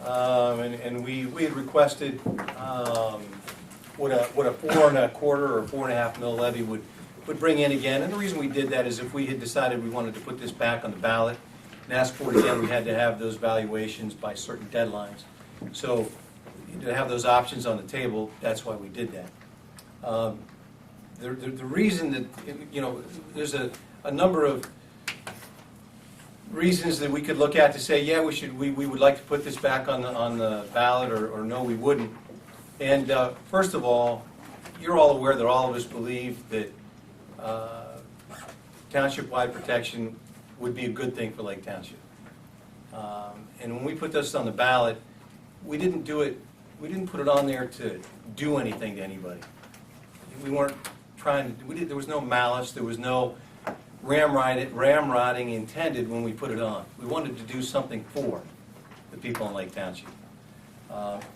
and we had requested what a 4.25 or 4.5 mil levy would bring in again. And the reason we did that is if we had decided we wanted to put this back on the ballot and ask for it again, we had to have those valuations by certain deadlines. So to have those options on the table, that's why we did that. The reason that, there's a number of reasons that we could look at to say, yeah, we would like to put this back on the ballot, or no, we wouldn't. And first of all, you're all aware that all of us believe that township-wide protection would be a good thing for Lake Township. And when we put this on the ballot, we didn't put it on there to do anything to anybody. We weren't trying to, there was no malice, there was no ramrodding intended when we put it on. We wanted to do something for the people in Lake Township.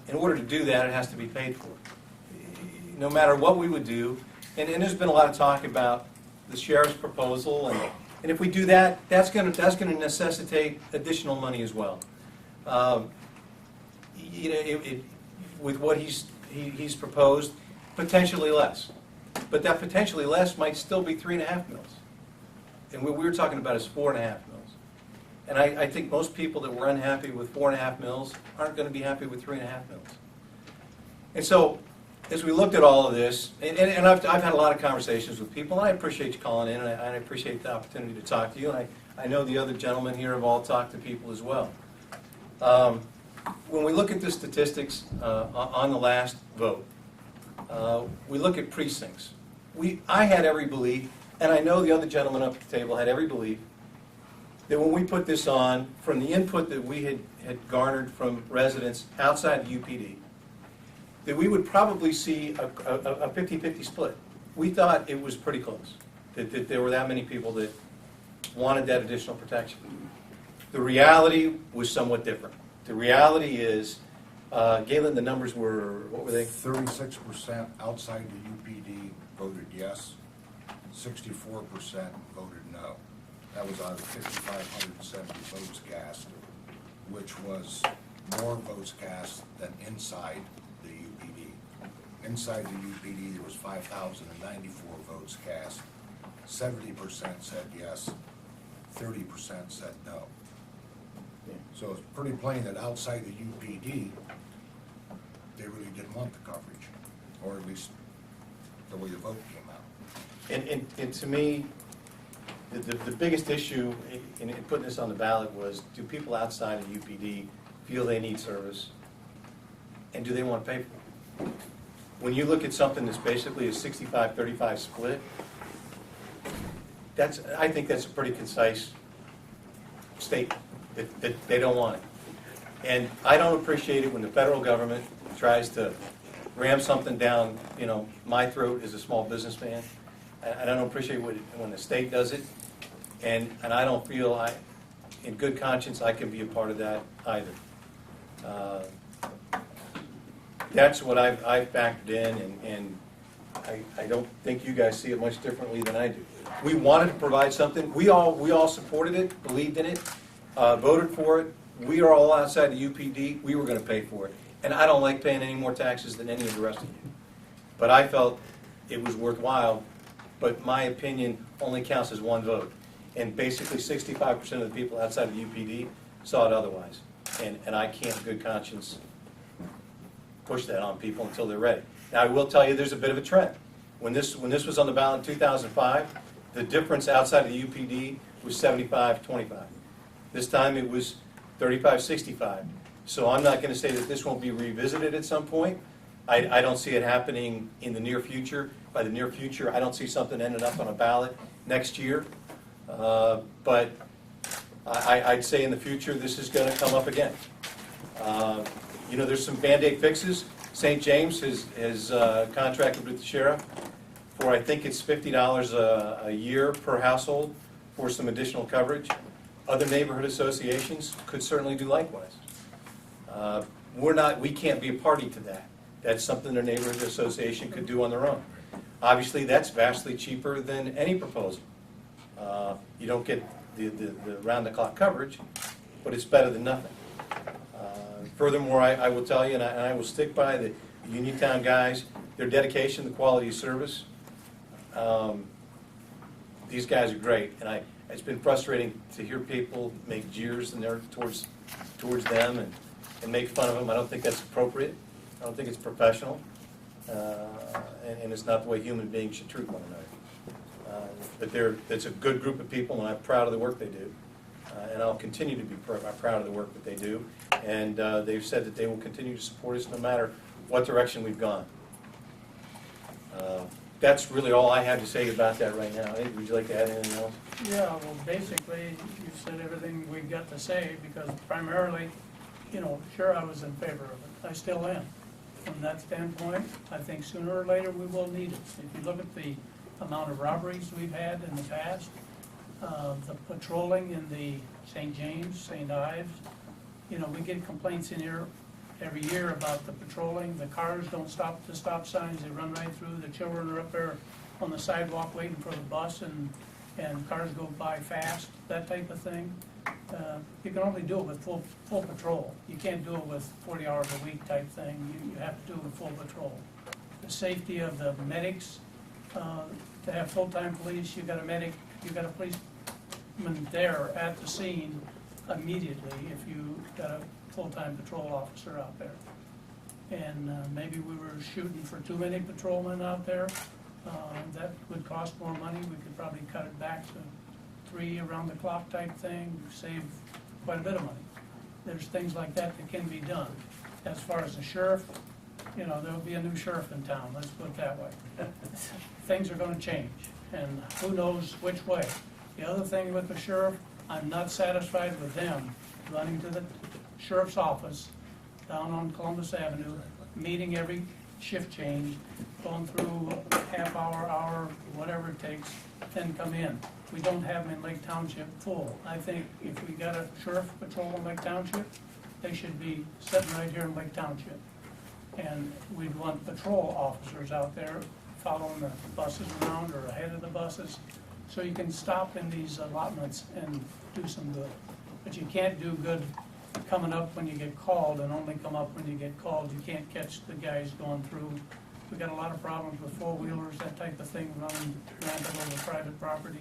In order to do that, it has to be paid for. No matter what we would do, and there's been a lot of talk about the sheriff's proposal, and if we do that, that's going to necessitate additional money as well. With what he's proposed, potentially less, but that potentially less might still be 3.5 mils, and what we were talking about is 4.5 mils. And I think most people that were unhappy with 4.5 mils aren't going to be happy with 3.5 mils. And so, as we looked at all of this, and I've had a lot of conversations with people, and I appreciate you calling in, and I appreciate the opportunity to talk to you, and I know the other gentlemen here have all talked to people as well. When we look at the statistics on the last vote, we look at precincts. I had every belief, and I know the other gentleman up at the table had every belief, that when we put this on, from the input that we had garnered from residents outside the UPD, that we would probably see a 50-50 split. We thought it was pretty close, that there were that many people that wanted that additional protection. The reality was somewhat different. The reality is, Galen, the numbers were, what were they? 36% outside the UPD voted yes, 64% voted no. That was out of 5,570 votes cast, which was more votes cast than inside the UPD. Inside the UPD, there was 5,094 votes cast. 70% said yes, 30% said no. So it's pretty plain that outside the UPD, they really didn't want the coverage, or at least the way the vote came out. And to me, the biggest issue in putting this on the ballot was, do people outside of UPD feel they need service, and do they want to pay for it? When you look at something that's basically a 65-35 split, I think that's a pretty concise statement. That they don't want it. And I don't appreciate it when the federal government tries to ram something down, my throat as a small businessman. And I don't appreciate when the state does it. And I don't feel, in good conscience, I can be a part of that either. That's what I've factored in, and I don't think you guys see it much differently than I do. We wanted to provide something. We all supported it, believed in it. Voted for it. We are all outside the UPD. We were going to pay for it. And I don't like paying any more taxes than any of the rest of you. But I felt it was worthwhile. But my opinion only counts as one vote. And basically 65% of the people outside of the UPD saw it otherwise. And I can't in good conscience push that on people until they're ready. Now I will tell you there's a bit of a trend. When this was on the ballot in 2005, the difference outside of the UPD was 75-25. This time it was 35-65. So I'm not going to say that this won't be revisited at some point. I don't see it happening in the near future. By the near future, I don't see something ending up on a ballot next year. But I'd say in the future this is going to come up again. There's some Band-Aid fixes. St. James has contracted with the sheriff for, I think it's $50 a year per household for some additional coverage. Other neighborhood associations could certainly do likewise. We can't be a party to that. That's something a neighborhood association could do on their own. Obviously, that's vastly cheaper than any proposal. You don't get the round-the-clock coverage, but it's better than nothing. Furthermore, I will tell you, and I will stick by the Uniontown guys, their dedication, the quality of service. These guys are great, and it's been frustrating to hear people make jeers in there towards them and make fun of them. I don't think that's appropriate. I don't think it's professional, and it's not the way human beings should treat one another. But it's a good group of people, and I'm proud of the work they do. And I'll continue to be proud of the work that they do. And they've said that they will continue to support us no matter what direction we've gone. That's really all I have to say about that right now. Ed, would you like to add anything else? Yeah, well, basically, you've said everything we've got to say, because primarily, sure, I was in favor of it. I still am. From that standpoint, I think sooner or later we will need it. If you look at the amount of robberies we've had in the past, the patrolling in the St. James, St. Ives, we get complaints in here every year about the patrolling. The cars don't stop at the stop signs, they run right through. The children are up there on the sidewalk waiting for the bus, and cars go by fast, that type of thing. You can only do it with full patrol. You can't do it with 40 hours a week type thing. You have to do it with full patrol. The safety of the medics, to have full-time police, you got a medic, you got a policeman there at the scene immediately if you got a full-time patrol officer out there. And maybe we were shooting for too many patrolmen out there. That would cost more money. We could probably cut it back to 3 around-the-clock type thing, save quite a bit of money. There's things like that that can be done. As far as the sheriff, there'll be a new sheriff in town, let's put it that way. Things are gonna change, and who knows which way. The other thing with the sheriff, I'm not satisfied with them running to the sheriff's office down on Columbus Avenue, meeting every shift change, going through half hour, whatever it takes, then come in. We don't have them in Lake Township full. I think if we got a sheriff patrol in Lake Township, they should be sitting right here in Lake Township. And we'd want patrol officers out there following the buses around or ahead of the buses, so you can stop in these allotments and do some good. But you can't do good coming up when you get called and only come up when you get called. You can't catch the guys going through. We got a lot of problems with four-wheelers, that type of thing, running rampant over private property.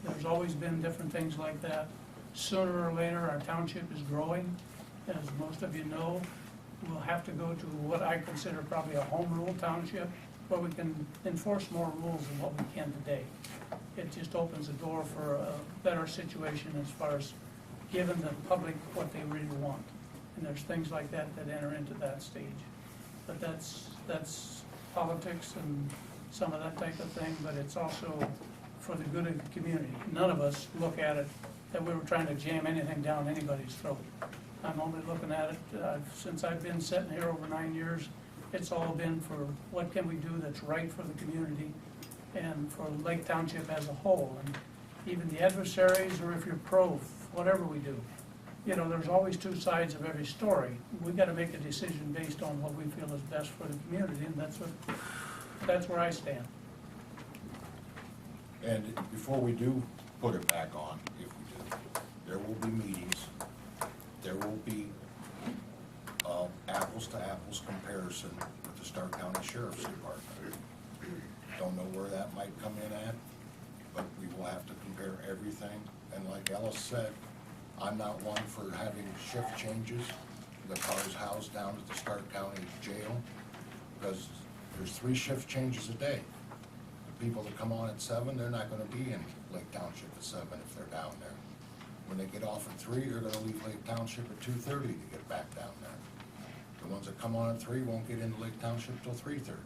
There's always been different things like that. Sooner or later, our township is growing. As most of you know, we'll have to go to what I consider probably a home rule township, where we can enforce more rules than what we can today. It just opens the door for a better situation as far as giving the public what they really want. And there's things like that that enter into that stage. But that's politics and some of that type of thing, but it's also for the good of the community. None of us look at it that we were trying to jam anything down anybody's throat. I'm only looking at it, since I've been sitting here over 9 years, it's all been for what can we do that's right for the community and for Lake Township as a whole. And even the adversaries, or if you're pro, whatever we do, there's always two sides of every story. We've got to make a decision based on what we feel is best for the community, and that's where I stand. And before we do put it back on, if we do, there will be meetings, there will be apples to apples comparison with the Stark County Sheriff's Department. Don't know where that might come in at, but we will have to compare everything. And like Ellis said, I'm not one for having shift changes. The cars housed down at the Stark County Jail, because there's 3 shift changes a day. The people that come on at 7, they're not gonna be in Lake Township at 7 if they're down there. When they get off at 3, they're gonna leave Lake Township at 2:30 to get back down there. The ones that come on at 3 won't get into Lake Township till 3:30.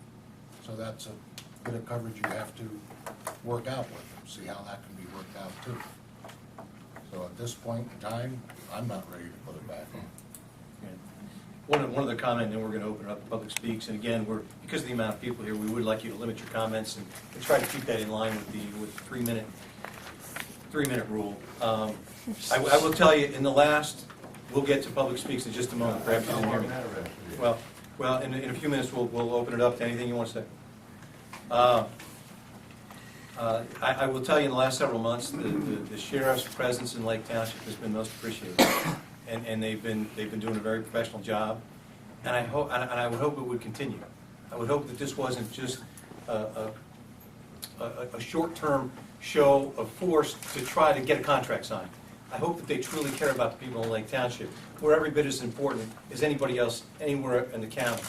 So that's a bit of coverage you have to work out with them, see how that can be worked out too. So at this point in time, I'm not ready to put it back on. One other comment, and then we're going to open it up to public speaks. And again, because of the amount of people here, we would like you to limit your comments and try to keep that in line with the 3-minute rule. I will tell you, we'll get to public speaks in just a moment. Perhaps you didn't hear me. Well, in a few minutes we'll open it up to anything you want to say. I will tell you, in the last several months, the sheriff's presence in Lake Township has been most appreciated. and they've been doing a very professional job, and I hope, and I would hope it would continue. I would hope that this wasn't just a short-term show of force to try to get a contract signed. I hope that they truly care about the people in Lake Township. We're every bit as important as anybody else anywhere in the county.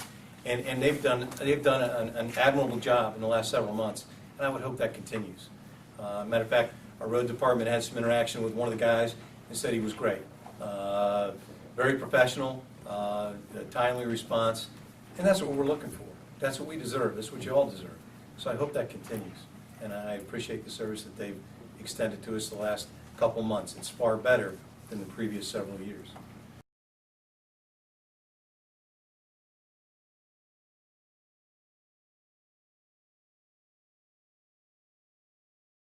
And they've done an admirable job in the last several months, and I would hope that continues. Matter of fact, our road department had some interaction with one of the guys and said he was great. Very professional, timely response, and that's what we're looking for. That's what we deserve. That's what you all deserve. So I hope that continues, and I appreciate the service that they've extended to us the last couple months. It's far better than the previous several years.